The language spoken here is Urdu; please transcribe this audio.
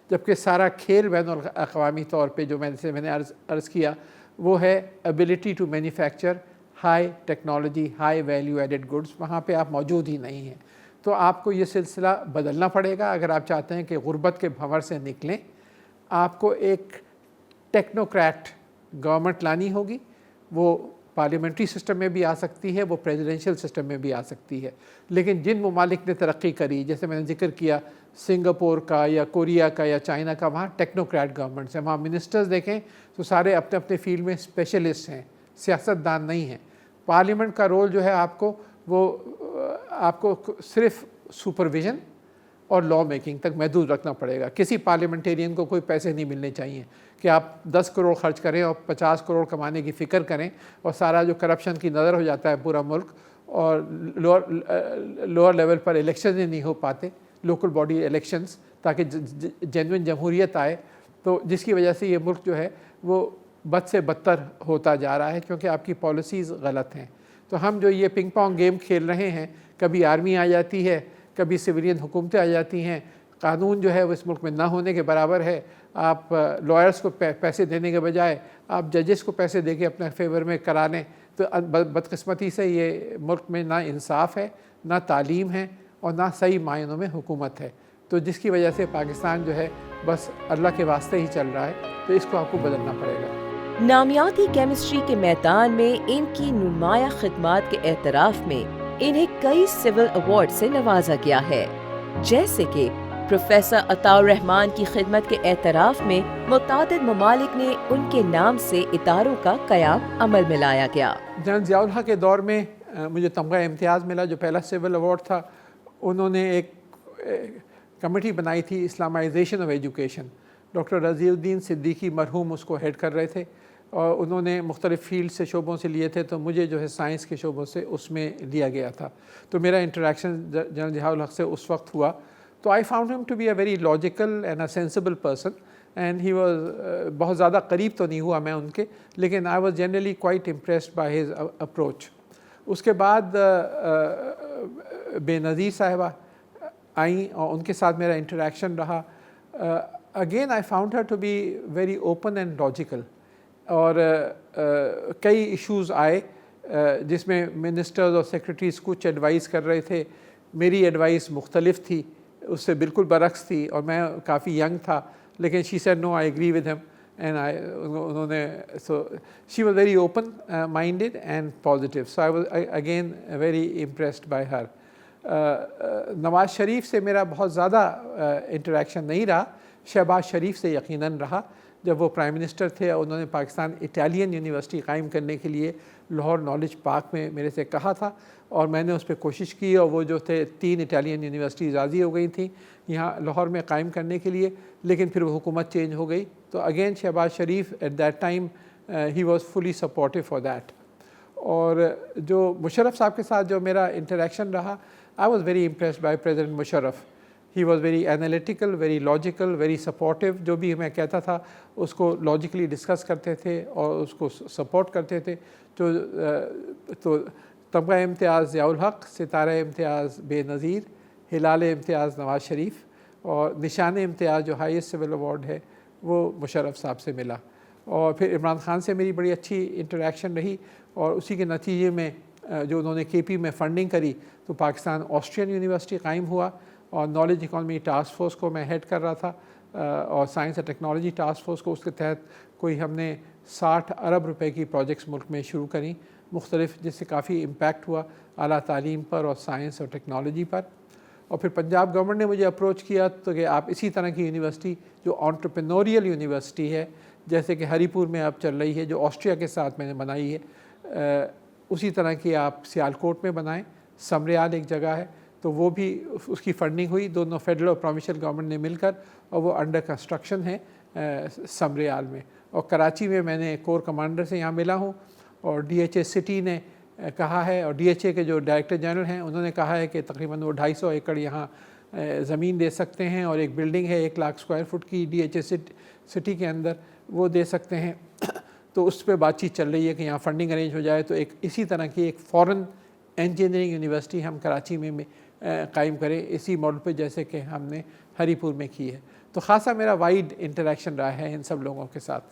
جبکہ سارا کھیل بین الاقوامی طور پہ جو میں نے عرض کیا وہ ہے ability to manufacture high technology high value added goods, وہاں پہ آپ موجود ہی نہیں ہیں۔ تو آپ کو یہ سلسلہ بدلنا پڑے گا اگر آپ چاہتے ہیں کہ غربت کے بھنور سے نکلیں۔ آپ کو ایک ٹیکنوکریٹ گورنمنٹ لانی ہوگی، وہ پارلیمنٹری سسٹم میں بھی آ سکتی ہے، وہ پریزیڈنشیل سسٹم میں بھی آ سکتی ہے، لیکن جن ممالک نے ترقی کری جیسے میں نے ذکر کیا سنگاپور کا یا کوریا کا یا چائنا کا، وہاں ٹیکنوکریٹ گورنمنٹس ہیں، وہاں منسٹرز دیکھیں تو سارے اپنے اپنے فیلڈ میں اسپیشلسٹ ہیں، سیاستدان نہیں ہیں۔ پارلیمنٹ کا رول جو ہے آپ کو صرف سپرویژن اور لا میکنگ تک محدود رکھنا پڑے گا۔ کسی پارلیمنٹیرین کو کوئی پیسے نہیں ملنے چاہیے کہ آپ 10 کروڑ خرچ کریں اور 50 کروڑ کمانے کی فکر کریں اور سارا جو کرپشن کی نظر ہو جاتا ہے پورا ملک، اور لوور لیول پر الیکشن ہی نہیں ہو پاتے، لوکل باڈی الیکشنز، تاکہ جینوئن جمہوریت آئے، تو جس کی وجہ سے یہ ملک جو ہے وہ بد سے بدتر ہوتا جا رہا ہے کیونکہ آپ کی پالیسیز غلط ہیں۔ تو ہم جو یہ پنگ پونگ گیم کھیل رہے ہیں، کبھی آرمی آ جاتی ہے، کبھی سویلین حکومتیں آ جاتی ہیں، قانون جو ہے وہ اس ملک میں نہ ہونے کے برابر ہے۔ آپ لائرس کو پیسے دینے کے بجائے آپ ججز کو پیسے دے کے اپنے فیور میں کرا لیں، تو بدقسمتی سے یہ ملک میں نہ انصاف ہے، نہ تعلیم ہے، اور نہ صحیح معنوں میں حکومت ہے، تو جس کی وجہ سے پاکستان جو ہے بس اللہ کے واسطے ہی چل رہا ہے، تو اس کو آپ کو بدلنا پڑے گا۔ نامیاتی کیمسٹری کے میدان میں ان کی نمایاں خدمات کے اعتراف میں انہیں کئی سول ایوارڈ سے نوازا گیا ہے، جیسے کہ پروفیسر عطاء الرحمن کی خدمت کے اعتراف میں متعدد ممالک نے ان کے نام سے اداروں کا قیام عمل میں لایا گیا۔ جنرل ضیاء الحق کے دور میں مجھے تمغہ امتیاز ملا، جو پہلا سول ایوارڈ تھا۔ انہوں نے ایک کمیٹی بنائی تھی اسلامائزیشن آف ایجوکیشن، ڈاکٹر رضی الدین صدیقی مرحوم اس کو ہیڈ کر رہے تھے، اور انہوں نے مختلف فیلڈ سے شعبوں سے لیے تھے، تو مجھے جو ہے سائنس کے شعبوں سے اس میں لیا گیا تھا۔ تو میرا انٹریکشن جنرل ضیاء الحق سے اس وقت ہوا، تو I found him to be a very logical and a sensible person, and he was بہت زیادہ قریب تو نہیں ہوا میں ان کے، لیکن I was generally quite impressed by his approach. اس کے بعد بے نظیر صاحبہ آئیں اور ان کے ساتھ میرا انٹریکشن رہا۔ Again I found her to be very open and logical, اور کئی ایشوز آئے جس میں منسٹرز اور سیکرٹریز کچھ ایڈوائز کر رہے تھے، میری ایڈوائس مختلف تھی، اس سے بالکل برعکس تھی، اور میں کافی ینگ تھا، لیکن she said no I agree with him, and انہوں نے so she was very open minded and positive, so I was again very impressed by her. Nawaz Sharif سے میرا بہت زیادہ انٹریکشن نہیں رہا، شہباز شریف سے یقیناً رہا۔ جب وہ پرائم منسٹر تھے، انہوں نے پاکستان اٹالین یونیورسٹی قائم کرنے کے لیے لاہور نالج پارک میں میرے سے کہا تھا، اور میں نے اس پہ کوشش کی، اور وہ جو تھے 3 اٹالین یونیورسٹیز راضی ہو گئی تھیں یہاں لاہور میں قائم کرنے کے لیے، لیکن پھر وہ حکومت چینج ہو گئی، تو again Shahbaz Sharif at that time he was fully supportive for that. اور جو مشرف صاحب کے ساتھ جو میرا انٹریکشن رہا، I was very impressed by president Musharraf. He was very analytical, very logical, very supportive, جو بھی میں کہتا تھا اس کو لاجیکلی ڈسکس کرتے تھے اور اس کو سپورٹ کرتے تھے۔ تو تمغہ امتیاز ضیاء الحق، ستارہ امتیاز بے نظیر، ہلال امتیاز نواز شریف، اور نشان امتیاز جو ہائیسٹ سول ایوارڈ ہے وہ مشرف صاحب سے ملا۔ اور پھر عمران خان سے میری بڑی اچھی انٹریکشن رہی، اور اسی کے نتیجے میں جو انہوں نے کے پی میں فنڈنگ کری تو پاکستان آسٹرین یونیورسٹی قائم ہوا، اور نالج اکانومی ٹاسک فورس کو میں ہیڈ کر رہا تھا، اور science and technology task force کو، اس کے تحت کوئی ہم نے 60 ارب روپے کی پروجیکٹس ملک میں شروع کریں مختلف، جس سے کافی امپیکٹ ہوا اعلیٰ تعلیم پر اور سائنس اور ٹیکنالوجی پر۔ اور پھر پنجاب گورنمنٹ نے مجھے اپروچ کیا تو کہ آپ اسی طرح کی یونیورسٹی جو انٹرپرینوریل یونیورسٹی ہے، جیسے کہ ہری پور میں اب چل رہی ہے، جو آسٹریا کے ساتھ میں نے بنائی ہے، اسی طرح کی آپ سیالکوٹ میں بنائیں، سمریال ایک جگہ ہے، تو وہ بھی اس کی فنڈنگ ہوئی، دونوں فیڈرل اور پروونشل گورنمنٹ نے مل کر، اور وہ انڈر کنسٹرکشن ہے سمریال میں۔ اور کراچی میں نے کور کمانڈر سے یہاں ملا ہوں، اور ڈی ایچ اے سٹی نے کہا ہے، اور ڈی ایچ اے کے جو ڈائریکٹر جنرل ہیں انہوں نے کہا ہے کہ تقریباً وہ 250 ایکڑ یہاں زمین دے سکتے ہیں، اور ایک بلڈنگ ہے 1 لاکھ اسکوائر فٹ کی ڈی ایچ اے سٹی کے اندر، وہ دے سکتے ہیں۔ تو اس پہ بات چیت چل رہی ہے کہ یہاں فنڈنگ ارینج ہو جائے، تو ایک اسی طرح کی ایک فورن انجینئرنگ یونیورسٹی ہم کراچی میں قائم کریں، اسی ماڈل پہ جیسے کہ ہم نے ہری پور میں کی ہے۔ تو خاصا میرا وائڈ انٹریکشن رہا ہے ان سب لوگوں کے ساتھ.